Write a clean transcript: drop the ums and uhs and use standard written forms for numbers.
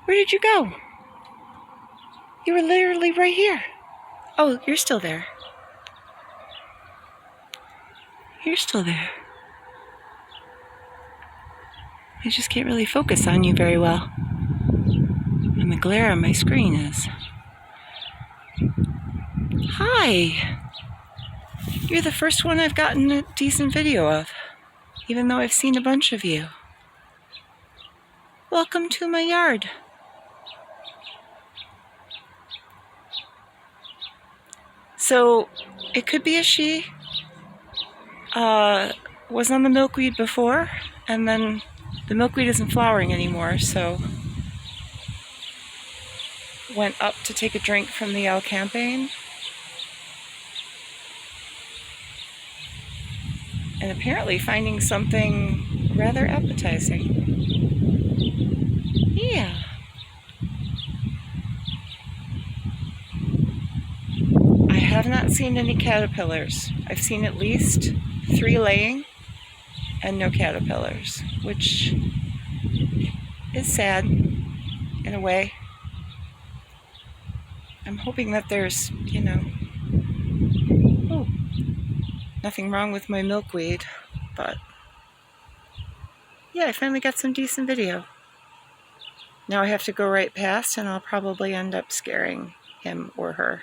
Where did you go? You were literally right here. Oh, you're still there. You're still there. I just can't really focus on you very well. And the glare on my screen is. Hi! You're the first one I've gotten a decent video of, even though I've seen a bunch of you. Welcome to my yard. So, it could be a she. Was on the milkweed before, and then the milkweed isn't flowering anymore, so went up to take a drink from the Elecampane, and apparently finding something rather appetizing. Yeah. I have not seen any caterpillars. I've seen at least 3 laying and no caterpillars, which is sad in a way. I'm hoping that there's, nothing wrong with my milkweed, but yeah, I finally got some decent video. Now I have to go right past and I'll probably end up scaring him or her.